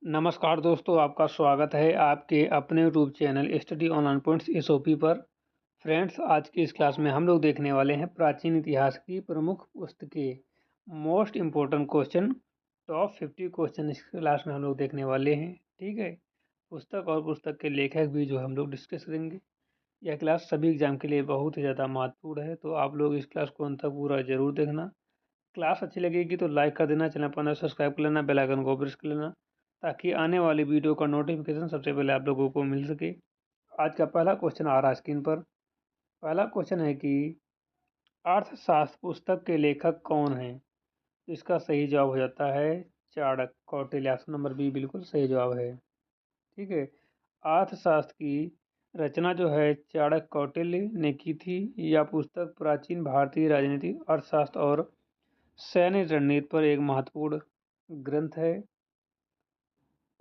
नमस्कार दोस्तों, आपका स्वागत है आपके अपने YouTube channel study online points SOP पर। फ्रेंड्स, आज की इस क्लास में हम लोग देखने वाले हैं प्राचीन इतिहास की प्रमुख पुस्तकें, most important question, top 50 question इस क्लास में हम लोग देखने वाले हैं। ठीक है, पुस्तक और पुस्तक के लेखक भी जो हम लोग डिस्कस करेंगे। यह क्लास सभी एग्जाम के लिए बहुत ही ज़्यादा महत्वपूर्ण है, तो आप लोग इस क्लास को अंत तक पूरा जरूर देखना। क्लास अच्छी लगेगी तो लाइक कर देना, चैनल पर नए सब्सक्राइब कर लेना, बेल आइकन को प्रेस कर लेना ताकि आने वाली वीडियो का नोटिफिकेशन सबसे पहले आप लोगों को मिल सके। आज का पहला क्वेश्चन आ रहा है स्क्रीन पर। पहला क्वेश्चन है कि अर्थशास्त्र पुस्तक के लेखक कौन हैं। तो इसका सही जवाब हो जाता है Chanakya, Kautilya. Option number B बिल्कुल सही जवाब है। ठीक है, अर्थशास्त्र की रचना जो है चाणक्य कौटिल्य ने की थी। यह पुस्तक प्राचीन भारतीय राजनीति, अर्थशास्त्र और सैन्य रणनीति पर एक महत्वपूर्ण ग्रंथ है।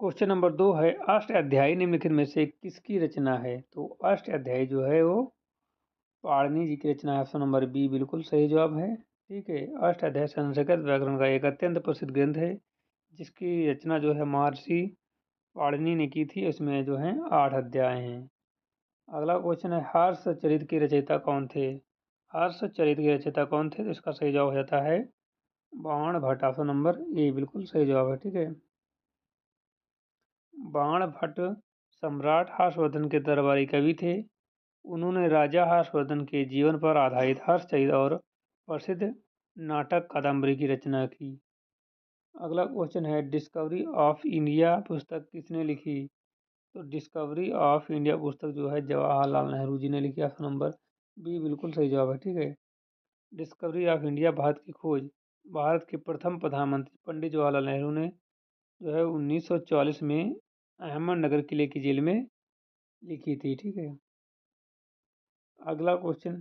क्वेश्चन नंबर 2 है, अष्टाध्यायी निम्नलिखित में से किसकी रचना है। तो अष्टाध्यायी जो है वो पाणिनि जी की रचना है। ऑप्शन नंबर बी बिल्कुल सही जवाब है। ठीक है, अष्टाध्यायी संस्कृत व्याकरण का एक अत्यंत प्रसिद्ध ग्रंथ है जिसकी रचना जो है महर्षि पाणिनि ने की थी। इसमें जो है 8 अध्याय हैं। अगला क्वेश्चन है, हर्षचरित के रचयिता कौन थे। हर्षचरित के रचयिता कौन थे। तो इसका सही जवाब हो जाता है बाण भट्ट। ऑप्शन नंबर ए बिल्कुल सही जवाब है। ठीक है, बाण भट्ट सम्राट हर्षवर्धन के दरबारी कवि थे। उन्होंने राजा हर्षवर्धन के जीवन पर आधारित हर्षचरित और प्रसिद्ध नाटक कादम्बरी की रचना की। अगला क्वेश्चन है, डिस्कवरी ऑफ इंडिया पुस्तक किसने लिखी। तो डिस्कवरी ऑफ इंडिया पुस्तक जो है जवाहरलाल नेहरू जी ने लिखी। ऑप्शन नंबर बी बिल्कुल सही जवाब है। ठीक है, डिस्कवरी ऑफ इंडिया भारत की खोज भारत के प्रथम प्रधानमंत्री पंडित जवाहरलाल नेहरू ने जो है 1944 में अहमदनगर किले की जेल में लिखी थी। ठीक है, अगला क्वेश्चन,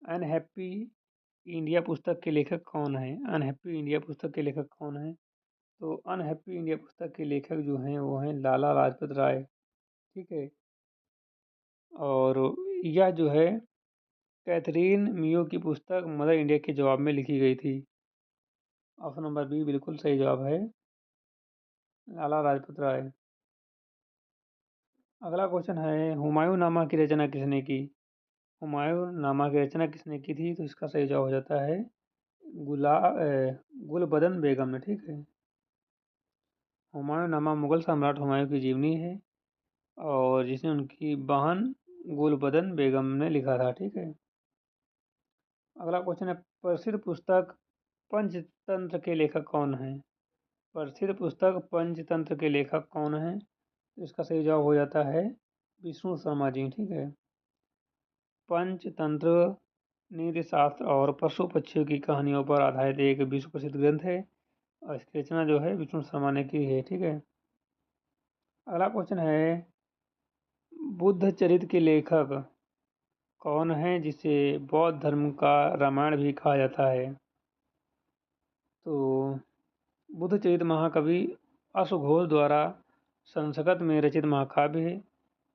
अनहैप्पी इंडिया पुस्तक के लेखक कौन है। अनहैप्पी इंडिया पुस्तक के लेखक कौन है। तो अनहैप्पी इंडिया पुस्तक के लेखक जो हैं वो हैं लाला लाजपत राय। ठीक है, और यह जो है कैथरीन मियो की पुस्तक मदर इंडिया के जवाब में लिखी गई थी। ऑप्शन नंबर बी बिल्कुल सही जवाब है, लाला लाजपत राय। अगला क्वेश्चन है, हुमायूं नामा की रचना किसने की। हुमायूं नामा की रचना किसने की थी। तो इसका सही जवाब हो जाता है गुलबदन बेगम ने। ठीक है, हुमायूं नामा मुगल सम्राट हुमायूं की जीवनी है और जिसे उनकी बहन गुलबदन बेगम ने लिखा था। ठीक है, अगला क्वेश्चन है, प्रसिद्ध पुस्तक पंचतंत्र के लेखक कौन है। प्रसिद्ध पुस्तक पंचतंत्र के लेखक कौन है। तो इसका सही जवाब हो जाता है विष्णु शर्मा जी। ठीक है, पंचतंत्र नीति शास्त्र और पशु पक्षियों की कहानियों पर आधारित एक विश्व प्रसिद्ध ग्रंथ है और इसकी रचना जो है विष्णु शर्मा ने की है। ठीक है, अगला क्वेश्चन है, बुद्ध चरित्र के लेखक कौन है जिसे बौद्ध धर्म का रामायण भी कहा जाता है। तो बुद्ध चरित्र महाकवि अश्वघोष द्वारा संस्कृत में रचित महाकाव्य है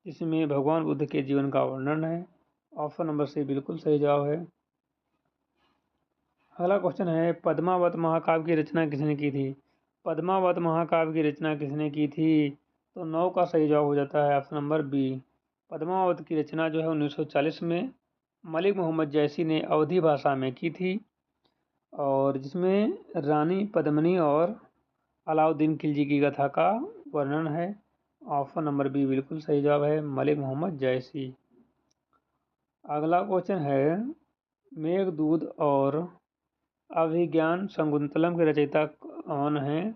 जिसमें भगवान बुद्ध के जीवन का वर्णन है। ऑप्शन नंबर सी बिल्कुल सही जवाब है। अगला क्वेश्चन है, पद्मावत महाकाव्य की रचना किसने की थी। पद्मावत महाकाव्य की रचना किसने की थी। तो 9 का सही जवाब हो जाता है ऑप्शन नंबर बी। पद्मावत की रचना जो है 1940 में मलिक मोहम्मद जैसी ने अवधी भाषा में की थी और जिसमें रानी पद्मिनी और अलाउद्दीन खिलजी की गाथा का वर्णन है। ऑप्शन नंबर बी बिल्कुल सही जवाब है, मलिक मोहम्मद जैसी। अगला क्वेश्चन है, मेघदूत और अभिज्ञान शकुंतलम के रचयिता कौन हैं।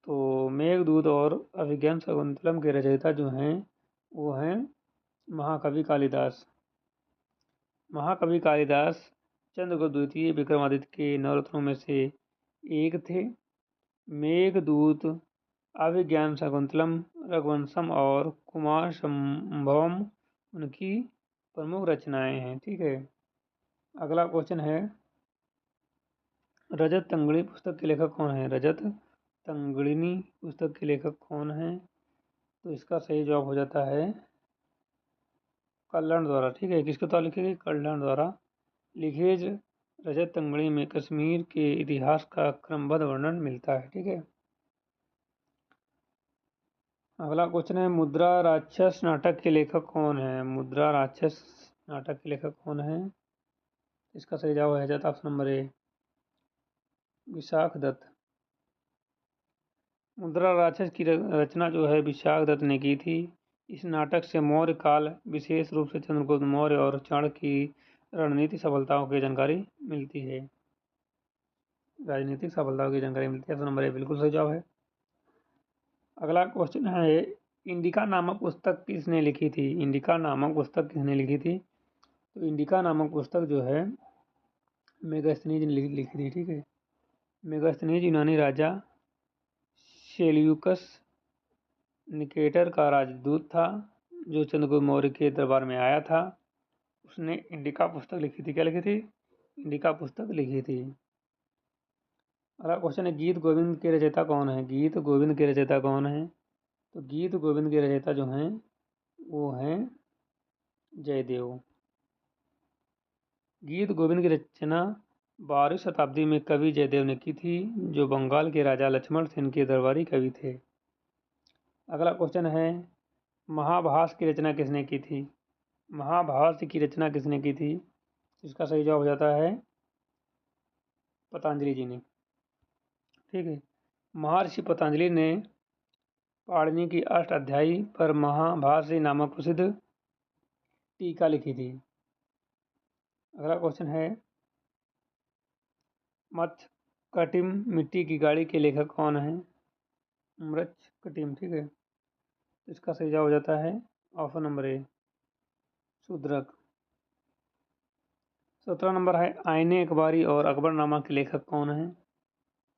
तो मेघदूत और अभिज्ञान शकुंतलम के रचयिता जो हैं वो हैं महाकवि कालिदास। महाकवि कालिदास चंद्रगुप्त द्वितीय विक्रमादित्य के नवरत्नों में से एक थे। मेघदूत, अभिज्ञान शकुंतलम, रघुवंशम और कुमार संभवम उनकी प्रमुख रचनाएं हैं। ठीक है, अगला क्वेश्चन है, रजत तंगड़ी पुस्तक के लेखक कौन है। रजत तंगड़िनी पुस्तक के लेखक कौन है। तो इसका सही जवाब हो जाता है कल्याण द्वारा। ठीक है, किसके द्वारा लिखी गई, कल्याण द्वारा लिखे रजत तंगड़ी में कश्मीर के इतिहास का क्रमबद्ध वर्णन मिलता है। ठीक है, अगला क्वेश्चन है, मुद्रा राक्षस नाटक के लेखक कौन है? मुद्रा राक्षस नाटक के लेखक कौन है? इसका सही जवाब है जाता option number A, Vishakha Datta. Mudra Rakshasa की रचना जो है विशाख दत्त ने की थी। इस नाटक से मौर्य काल, विशेष रूप से चंद्रगुप्त मौर्य और चाणक्य की रणनीतिक सफलताओं की जानकारी मिलती है। राजनीतिक सफलताओं की जानकारी मिलती है, ऑप्शन नंबर ए बिल्कुल सही जवाब है। अगला क्वेश्चन है, इंडिका नामक पुस्तक किसने लिखी थी? इंडिका नामक पुस्तक किसने लिखी थी? तो इंडिका नामक पुस्तक जो है मेगास्थनीज ने लिखी थी। ठीक है, मेगास्थनीज यूनानी राजा सेल्यूकस निकेटर का राजदूत था, जो चंद्रगुप्त मौर्य के दरबार में आया था। उसने इंडिका पुस्तक लिखी थी। क्या लिखी थी? इंडिका पुस्तक लिखी थी। अगला क्वेश्चन है, गीत गोविंद के रचयिता कौन है? गीत गोविंद के रचयिता कौन है? तो गीत गोविंद के रचयिता जो हैं वो हैं जयदेव। गीत गोविंद की रचना 12वीं शताब्दी में कवि जयदेव ने की थी, जो बंगाल के राजा लक्ष्मण सेन के दरबारी कवि थे। अगला क्वेश्चन है, महाभाष्य की रचना किसने की थी? महाभाष्य की रचना किसने की थी? इसका सही जवाब हो जाता है पतंजलि जी ने। ठीक है, महर्षि पतंजलि ने पाणिनि की अष्टाध्यायी पर महाभाष्य नामक प्रसिद्ध टीका लिखी थी। अगला क्वेश्चन है, मत्स्यकटिम मिट्टी की गाड़ी के लेखक कौन है? मृच्छकटिम। ठीक है, इसका सही जवाब हो जाता है ऑप्शन नंबर ए, शूद्रक। 17 नंबर है, आईने अकबारी और अकबरनामा के लेखक कौन है?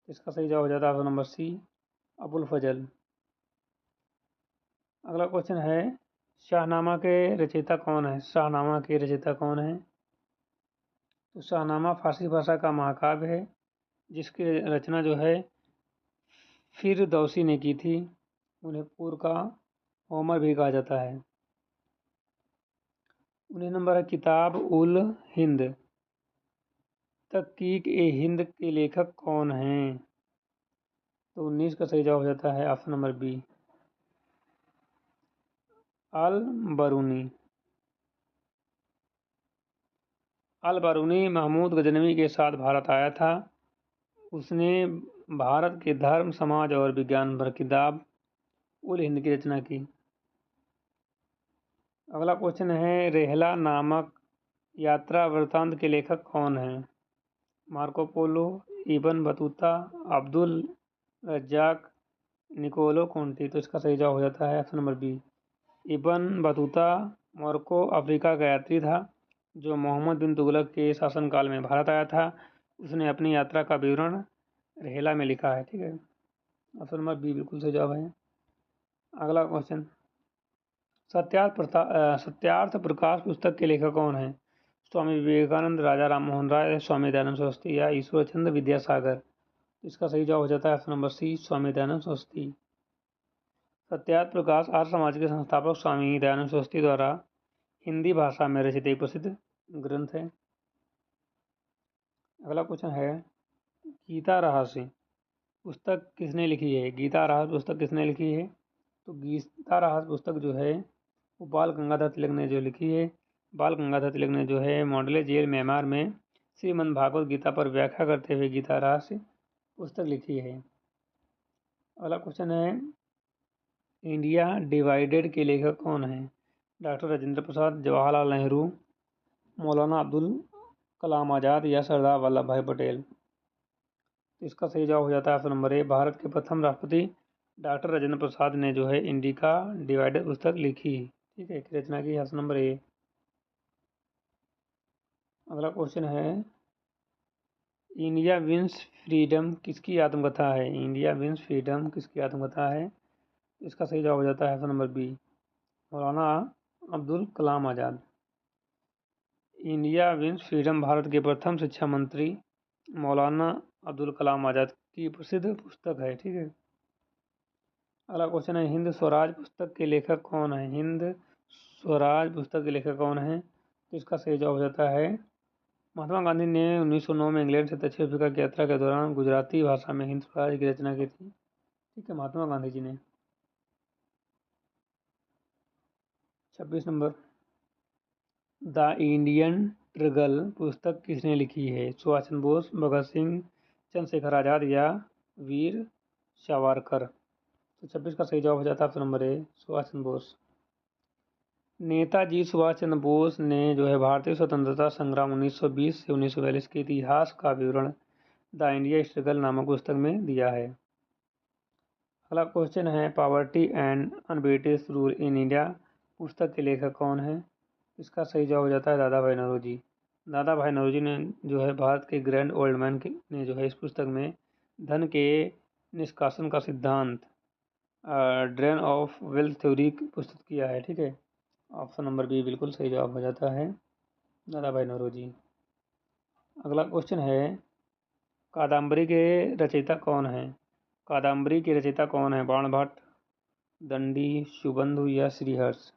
इसका सही जवाब हो जाता है ऑप्शन नंबर सी, अबुल फजल। अगला क्वेश्चन है, शाहनामा के रचयिता कौन है? शाहनामा के रचयिता कौन है? तो शाहनामा फारसी भाषा का महाकाव्य है, जिसकी रचना जो है फिरदौसी ने की थी। उन्हें पूर्व का होमर भी कहा जाता है। 19 नंबर है, किताब उल हिंद तहकीक ए हिंद के लेखक कौन हैं? तो 19 का सही जवाब हो जाता है ऑप्शन नंबर बी, अल बरूनी। अल बरूनी महमूद गजनवी के साथ भारत आया था। उसने भारत के धर्म, समाज और विज्ञान पर किताब उल हिंद की रचना की। अगला क्वेश्चन है, रेहला नामक यात्रा वृत्तांत के लेखक कौन हैं? Marco Polo, Ibn Battuta, Abdul Razzaq, Niccolo Conti. तो इसका सही जवाब हो जाता है option number B, Ibn Battuta Morocco Africa का यात्री था, जो मोहम्मद बिन तुगलक के शासनकाल में भारत आया था। उसने अपनी यात्रा का विवरण रेहला में लिखा है। ठीक है, ऑप्शन नंबर बी बिल्कुल सही जवाब है। अगला क्वेश्चन, सत्यार्थ प्रकाश पुस्तक के लेखक कौन है? स्वामी विवेकानंद, राजा राम मोहन राय, स्वामी दयानंद सरस्वती या ईश्वर चंद्र विद्यासागर। इसका सही जवाब हो जाता है option number C, Swami Dayanand Saraswati. Satyarth Prakash Arya Samaj के संस्थापक स्वामी दयानंद सरस्वती द्वारा हिंदी भाषा में रचित एक प्रसिद्ध ग्रंथ है। अगला क्वेश्चन है, गीता रहस्य पुस्तक किसने लिखी है? गीता रहस्य पुस्तक किसने लिखी है? तो गीता रहस्य पुस्तक जो है वो बाल गंगाधर तिलक ने जो लिखी है। बाल गंगाधर तिलक ने जो है मॉडले जेल म्यांमार में श्रीमद् भागवत गीता पर व्याख्या करते हुए गीता रहस्य पुस्तक लिखी है। अगला क्वेश्चन है, इंडिया डिवाइडेड के लेखक कौन है? डॉक्टर राजेंद्र प्रसाद, जवाहरलाल नेहरू, मौलाना अब्दुल कलाम आज़ाद या सरदार वल्लभ भाई पटेल। तो इसका सही जवाब हो जाता है ऑप्शन नंबर ए, भारत के प्रथम राष्ट्रपति डॉक्टर राजेंद्र प्रसाद ने जो है इंडिका डिवाइडेड पुस्तक लिखी। ठीक है, रचना की ऑप्शन नंबर ए। अगला क्वेश्चन है, इंडिया विंस फ्रीडम किसकी आत्मकथा है? इंडिया विंस फ्रीडम किसकी आत्मकथा है? इसका सही जवाब हो जाता है ऑप्शन नंबर बी, मौलाना Abdul Kalam Azad. India wins freedom Bharat के प्रथम शिक्षा मंत्री मौलाना अब्दुल कलाम आज़ाद की प्रसिद्ध पुस्तक है। ठीक है, अगला क्वेश्चन है, हिंद स्वराज पुस्तक के लेखक कौन है? हिंद स्वराज पुस्तक के लेखक कौन है? तो इसका सही जवाब हो जाता है महात्मा गांधी ने 1909 में इंग्लैंड से दक्षिण अफ्रीका की यात्रा के दौरान गुजराती भाषा में हिंद स्वराज की रचना की थी। ठीक है, महात्मा गांधी जी ने। 26 नंबर, द इंडियन ट्रगल पुस्तक किसने लिखी है? सुभाष चंद्र बोस, भगत सिंह, चंद्रशेखर आज़ाद या वीर सावरकर? तो 26 का सही जवाब हो जाता है ऑप्शन नंबर ए, सुभाष चंद्र बोस। नेताजी सुभाष चंद्र बोस ने जो है भारतीय स्वतंत्रता संग्राम 1920 से 1942 के इतिहास का विवरण द इंडिया स्ट्रगल नामक पुस्तक में दिया है। अगला क्वेश्चन है, poverty and un-British rule in India पुस्तक के लेखक कौन है? इसका सही जवाब हो जाता है दादा भाई नौरोजी। दादा भाई नौरोजी ने जो है भारत के ग्रैंड ओल्ड मैन ने जो है इस पुस्तक में धन के निष्कासन का सिद्धांत ड्रेन ऑफ वेल्थ थ्योरी प्रस्तुत किया है। ठीक है, ऑप्शन नंबर बी बिल्कुल सही जवाब हो जाता है, दादा भाई नौरोजी। अगला क्वेश्चन है, कादम्बरी के रचयिता कौन है? कादम्बरी के रचयिता कौन है? बाणभट्ट, दंडी, शुभंधु या श्रीहर्ष?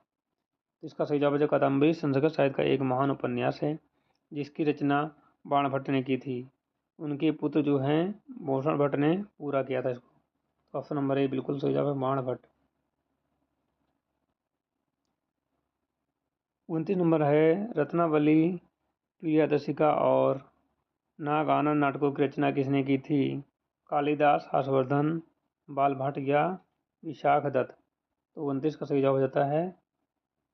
इसका सही जवाब है, कादम्बरी संस्कृत साहित्य का एक महान उपन्यास है जिसकी रचना बाणभट्ट ने की थी। उनके पुत्र जो हैं भूषण भट्ट ने पूरा किया था इसको। तो ऑप्शन नंबर ए बिल्कुल सही जवाब है, बाणभट्ट। 29 नंबर है, रत्नावली, प्रियदर्शिका और नागानंद नाटकों की रचना किसने की थी? कालिदास, हर्षवर्धन, बाल भट्ट या विशाख दत्त? तो 29 का सही जवाब हो जाता है,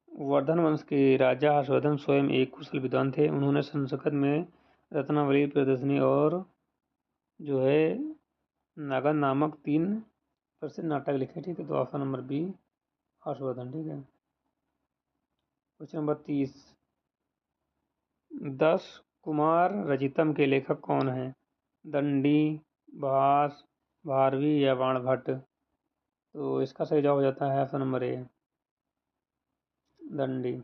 वर्धन वंश के राजा हर्षवर्धन स्वयं एक कुशल विद्वान थे। उन्होंने संस्कृत में रत्नावली, प्रियदर्शिनी और जो है नागन नामक 3 प्रसिद्ध नाटक लिखे। ठीक है, तो ऑप्शन नंबर बी हर्षवर्धन। ठीक है, क्वेश्चन नंबर 30, 10 कुमार रचितम के लेखक कौन हैं? दंडी, भास, भारवी या बाणभट्ट? तो इसका सही जवाब हो जाता है ऑप्शन नंबर ए, दंडी।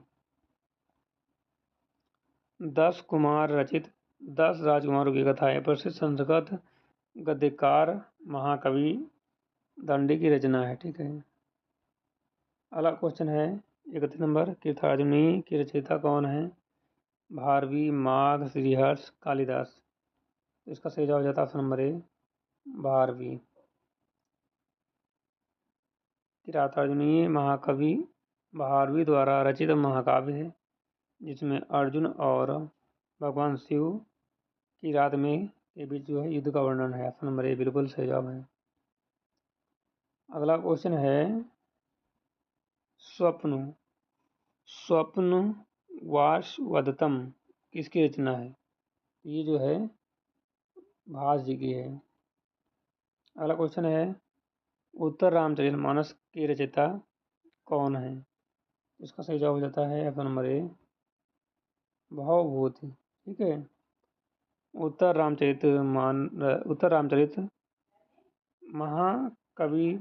10 कुमार रचित 10 राजकुमारों की कथाएं प्रसिद्ध संस्कृत गद्यकार महाकवि दंडी की रचना है। ठीक है, अगला क्वेश्चन है, 31 नंबर, तीर्थार्जुनी की रचयिता कौन है? भारवी, माघ, श्रीहर्ष, कालिदास? इसका सही जवाब हो जाता है ऑप्शन नंबर ए, भारवी। तीर्थार्जुनी महाकवि भारवी द्वारा रचित महाकाव्य है जिसमें अर्जुन और भगवान शिव की रात में के बीच जो है युद्ध का वर्णन है। ऑप्शन नंबर ए बिल्कुल सही जवाब है। अगला क्वेश्चन है, स्वप्न स्वप्न वासवदत्तम किसकी रचना है? ये जो है भास जी की है। अगला क्वेश्चन है, उत्तर रामचरितमानस की रचयिता कौन है? इसका सही जवाब हो जाता है ऑप्शन नंबर ए, भवभूति। ठीक है, उत्तर रामचरित महाकवि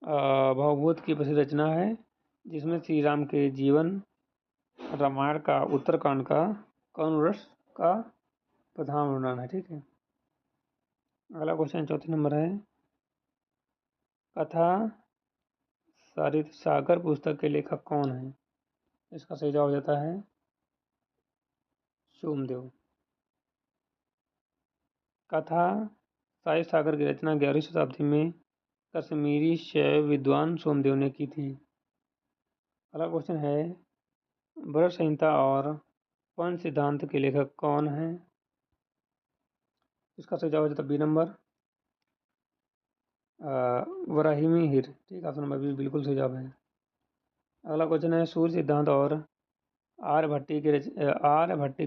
भवभूत की प्रसिद्ध रचना है जिसमें श्री राम के जीवन, रामायण का उत्तरकांड का कौनरस का प्रधान वर्णन है। ठीक है, अगला क्वेश्चन 34 नंबर है, कथा सरित सागर पुस्तक के लेखक कौन है? इसका सही जवाब हो जाता है सोमदेव। कथा साहिब सागर की रचना 11वीं शताब्दी में कश्मीरी शैव विद्वान सोमदेव ने की थी। अगला क्वेश्चन है, भरत संहिता और पंच सिद्धांत के लेखक कौन हैं? इसका सही जवाब हो जाता है बी नंबर, वराहिमिहिर। ठीक, ऑप्शन नंबर बी बिल्कुल सही जवाब है। अगला क्वेश्चन है, सूर्य सिद्धांत और आर्यभट्ट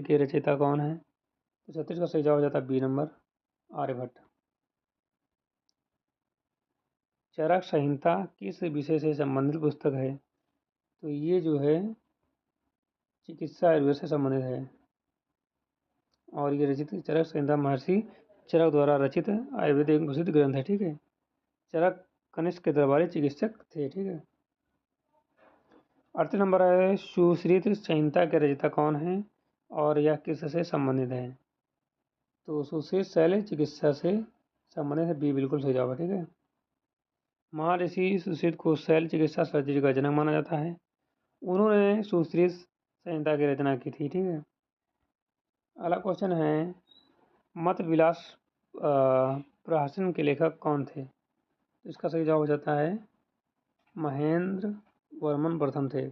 के रचयिता कौन है? तो 36 का सही जवाब हो जाता है बी नंबर, आर्यभट्ट। चरक संहिता किस विषय से संबंधित पुस्तक है? तो ये जो है चिकित्सा आयुर्वेद से संबंधित है और ये रचित चरक संहिता महर्षि चरक द्वारा रचित आयुर्वेद एक प्रसिद्ध ग्रंथ है। ठीक है, चरक कनिष्क के दरबारी चिकित्सक थे। ठीक है, 38 नंबर है, सुश्रुत संहिता के रचयिता कौन है और यह किससे संबंधित है? तो सुश्रुत शैल्य चिकित्सा से संबंधित है, बी बिल्कुल सही जवाब है। ठीक है, महर्षि सुश्रुत को शैल्य चिकित्सा सर्जरी का जनक माना जाता है। उन्होंने सुश्रुत संहिता की रचना की थी। ठीक है, अगला क्वेश्चन है, मत विलास प्रहसन के लेखक कौन थे? इसका सही जवाब हो जाता है महेंद्र वर्मन प्रथम थे।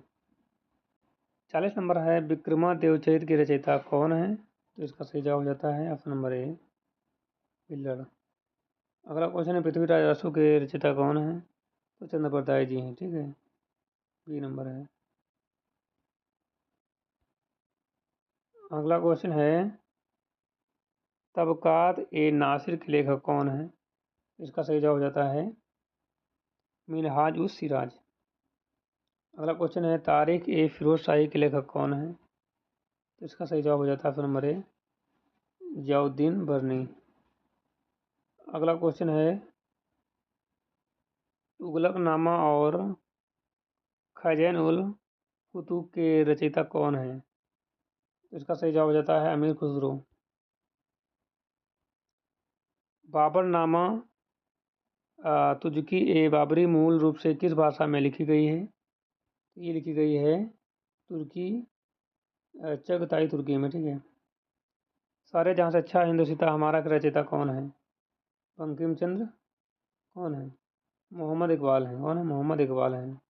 40 नंबर है विक्रमादित्य चरित के रचयिता कौन है? तो इसका सही जवाब हो जाता है ऑप्शन नंबर ए पिल्लड़। अगला क्वेश्चन है पृथ्वीराज आसु के रचयिता कौन है? तो चंद्रप्रताप जी हैं, ठीक है, बी नंबर है। अगला क्वेश्चन है तबकात ए नासिर के लेखक कौन है? इसका सही जवाब हो जाता है मिनहाज उस सिराज। अगला क्वेश्चन है तारिक ए फिरोज शाही के लेखक कौन है? तो इसका सही जवाब हो जाता है ऑप्शन नंबर ए जियाउद्दीन बरनी। अगला क्वेश्चन है तुगलकनामा और खजैन उल कुतुब के रचयिता कौन है? तो इसका सही जवाब हो जाता है अमीर खुसरो। बाबरनामा तुजकी ए बाबरी मूल रूप से किस भाषा में लिखी गई है? ये लिखी गई है तुर्की चगताई तुर्की में, ठीक है। सारे जहाँ से अच्छा हिंदुस्तान हमारा का रचयिता कौन है? बंकिम चंद्र कौन है? मोहम्मद इकबाल हैं। कौन है? मोहम्मद इकबाल हैं।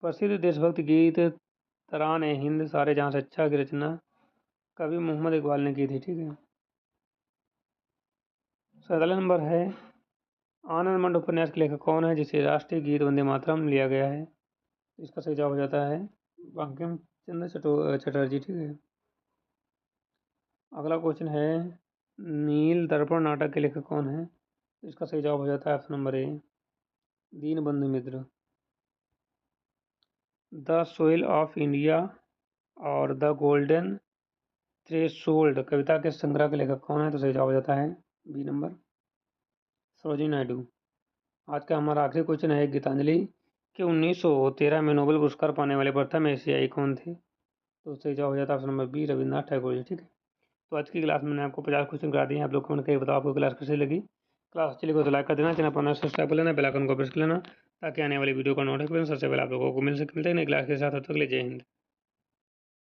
प्रसिद्ध देशभक्ति गीत तरान ए हिंद सारे जहाँ से अच्छा की रचना कवि मोहम्मद इकबाल ने की थी, ठीक है। 47 नंबर है आनंद मंड उपन्यास के लेखक कौन है जिसे राष्ट्रीय गीत वंदे मातरम लिया गया है? इसका सही जवाब हो जाता है बंकिम चंद्र चटर्जी, ठीक है। अगला क्वेश्चन है नील दर्पण नाटक के लेखक कौन है? इसका सही जवाब हो जाता है option number A Dinabandhu Mitra. The soil of India और द गोल्डन थ्रेशोल्ड कविता के संग्रह के लेखक कौन है? तो सही जवाब हो जाता है बी नंबर सरोजिनी नायडू। आज का हमारा आखिरी क्वेश्चन है गीतांजलि के 1913 में नोबेल पुरस्कार पाने वाले प्रथम एशियाई कौन थे? तो सही जवाब हो जाता है option number B Rabindranath Tagore ji, ठीक है। तो आज की क्लास में मैंने आपको 50 क्वेश्चन करा दिए हैं। आप लोग कमेंट करके बताओ आपको क्लास कैसी लगी। क्लास अच्छी लगी तो लाइक कर देना, चैनल पर सब्सक्राइब कर लेना, बेल आइकन को प्रेस कर लेना ताकि आने वाली वीडियो का नोटिफिकेशन सबसे पहले आप लोगों को मिल सके। मिलते हैं नई क्लास के साथ, तब तक के लिए जय हिंद।